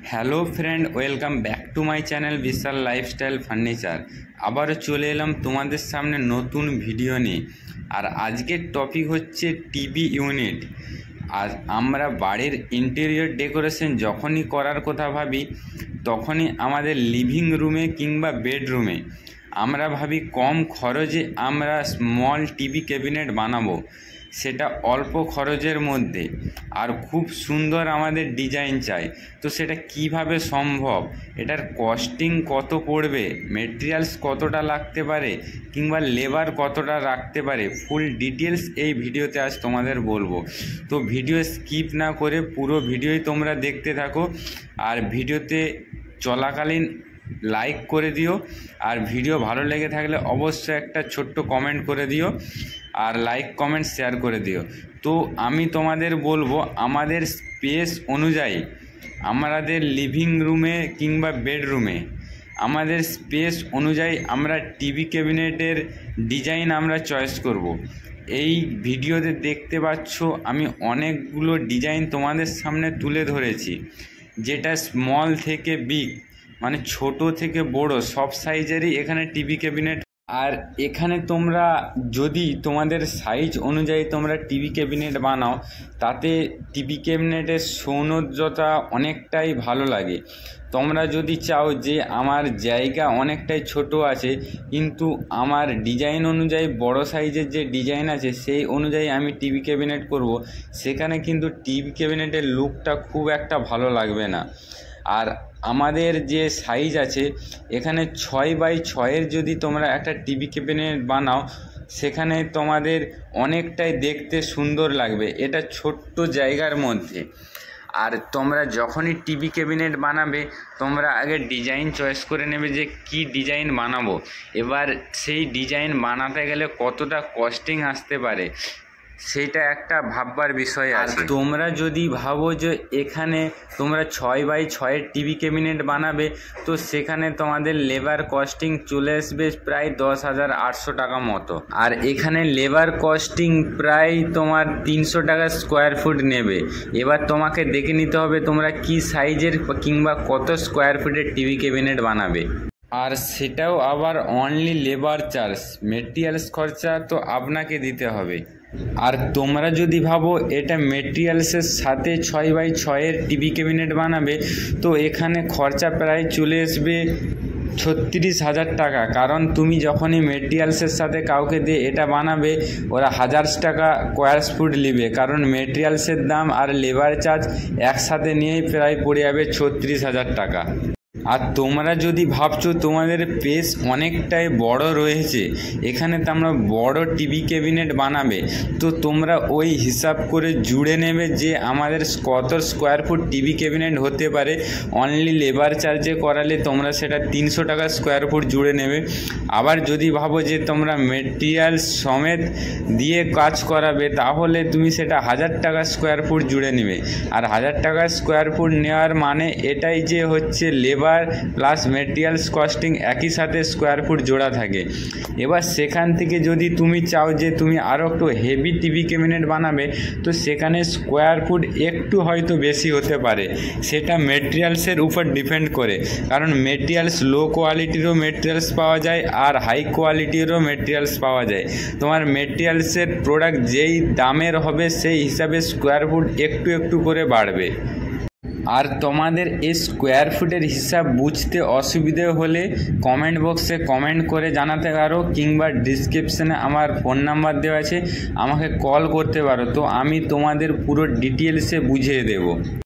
Hello friend, welcome back to my channel Bishal lifestyle furniture. আবারও চলে এলাম তোমাদের সামনে নতুন ভিডিও নিয়ে। আর আজকের টপিক হচ্ছে টিভি ইউনিট। আর আমরা বাড়ির ইন্টেরিয়র ডেকোরেশন যখনই করার কথা ভাবি, তখনই আমাদের লিভিং রুমে কিংবা বেডরুমে আমরা ভাবি কম খরচে আমরা স্মল টিভি ক্যাবিনেট বানাবো, সেটা অল্প খরচের মধ্যে আর খুব সুন্দর আমাদের ডিজাইন চাই। তো সেটা কিভাবে সম্ভব, এটার কস্টিং কত পড়বে, মেটেরিয়ালস কতটা লাগতে পারে কিংবা লেবার কতটা রাখতে পারে, ফুল ডিটেলস এই ভিডিওতে আজ তোমাদের বলবো। তো ভিডিও স্কিপ না করে পুরো ভিডিওই তোমরা দেখতে থাকো। আর ভিডিওতে চলাকালীন লাইক করে দিও, আর ভিডিও ভালো লেগে থাকলে অবশ্যই একটা ছোট্ট কমেন্ট করে দিও, আর লাইক কমেন্ট শেয়ার করে দিও। তো আমি তোমাদের বলবো, আমাদের স্পেস অনুযায়ী আমাদের লিভিং রুমে কিংবা বেডরুমে আমাদের স্পেস অনুযায়ী আমরা টিভি ক্যাবিনেটের ডিজাইন আমরা চয়েস করব। এই ভিডিওতে দেখতে পাচ্ছ আমি অনেকগুলো ডিজাইন তোমাদের সামনে তুলে ধরেছি, যেটা স্মল থেকে বিগ মানে ছোট থেকে বড় সব সাইজেরই এখানে টিভি ক্যাবিনেট। আর এখানে তোমরা যদি তোমাদের সাইজ অনুযায়ী তোমরা টিভি ক্যাবিনেট বানাও, তাতে টিভি ক্যাবিনেটের সৌন্দর্যতা অনেকটাই ভালো লাগে। তোমরা যদি চাও যে আমার জায়গা অনেকটাই ছোট আছে কিন্তু আমার ডিজাইন অনুযায়ী বড় সাইজের যে ডিজাইন আছে সেই অনুযায়ী আমি টিভি ক্যাবিনেট করব, সেখানে কিন্তু টিভি ক্যাবিনেটের লুকটা খুব একটা ভালো লাগবে না। আর আমাদের যে সাইজ আছে এখানে 6x6 যদি তোমরা একটা টিভি ক্যাবিনেট বানাও, সেখানে তোমাদের অনেকটাই দেখতে সুন্দর লাগবে এটা ছোট্ট জায়গার মধ্যে। আর তোমরা যখনই টিভি ক্যাবিনেট বানাবে, তোমরা আগে ডিজাইন চয়েস করে নেবে যে কি ডিজাইন বানাবো। এবার সেই ডিজাইন বানাতে গেলে কতটা কস্টিং আসতে পারে সেটা একটা ভাববার বিষয় আছে। তোমরা যদি ভাবো যে এখানে তোমরা 6x6 টিভি ক্যাবিনেট বানাবে, তো সেখানে তোমাদের লেবার কস্টিং চলে আসবে প্রায় 10,800 টাকা মতো। আর এখানে লেবার কস্টিং প্রায় তোমার 300 টাকা স্কোয়ার ফুট নেবে। এবার তোমাকে দেখে নিতে হবে তোমরা কি সাইজের কিংবা কত স্কোয়ার ফুটের টিভি ক্যাবিনেট বানাবে। আর সেটাও আবার অনলি লেবার চার্জ, মেটেরিয়ালস খরচা তো আপনাকে দিতে হবে। আর তোমরা যদি ভাবো এটা মেটেরিয়ালসের সাথে 6x6 টিভি ক্যাবিনেট বানাবে, তো এখানে খরচা প্রায় চলে আসবে 36,000 টাকা। কারণ তুমি যখনই মেটেরিয়ালসের সাথে কাউকে দিয়ে এটা বানাবে, ওরা 1000 টাকা স্কোয়ার ফুট নেবে, কারণ মেটেরিয়ালসের দাম আর লেবার চার্জ একসাথে নিয়েই প্রায় পড়ে যাবে 36,000 টাকা। আর তোমরা যদি ভাবছো তোমাদের স্পেস অনেকটাই বড় রয়েছে, এখানে তোমরা বড় টিভি ক্যাবিনেট বানাবে, তো তোমরা ওই হিসাব করে জুড়ে নেবে যে আমাদের কত স্কোয়ার ফুট টিভি ক্যাবিনেট হতে পারে। অনলি লেবার চার্জে করালে তোমরা সেটা 300 টাকা স্কোয়ার ফুট জুড়ে নেবে। আবার যদি ভাবো যে তোমরা মেটেরিয়ালস সমেত দিয়ে কাজ করাবে, তাহলে তুমি সেটা 1000 টাকা স্কোয়ার ফুট জুড়ে নেবে। আর 1000 টাকা স্কোয়ার ফুট নেওয়ার মানে এটাই যে হচ্ছে লেবার প্লাস মেটেরিয়ালস কস্টিং একই সাথে স্কোয়ার ফুট জোড়া থাকে। এবার সেখান থেকে যদি তুমি চাও যে তুমি আরও একটু হেভি টিভি ক্যাবিনেট বানাবে, তো সেখানে স্কোয়ার ফুট একটু হয়তো বেশি হতে পারে, সেটা মেটেরিয়ালসের উপর ডিপেন্ড করে। কারণ মেটেরিয়ালস লো কোয়ালিটিরও মেটেরিয়ালস পাওয়া যায় আর হাই কোয়ালিটিরও মেটেরিয়ালস পাওয়া যায়। তোমার মেটেরিয়ালসের প্রোডাক্ট যেই দামের হবে সেই হিসাবে স্কোয়ার ফুট একটু একটু করে বাড়বে। আর তোমাদের এই স্কোয়ার ফুটের হিসাব বুঝতে অসুবিধে হলে কমেন্ট বক্সে কমেন্ট করে জানাতে পারো, কিংবা ডিসক্রিপশানে আমার ফোন নাম্বার দেওয়া আছে, আমাকে কল করতে পারো। তো আমি তোমাদের পুরো ডিটেলসে বুঝিয়ে দেবো।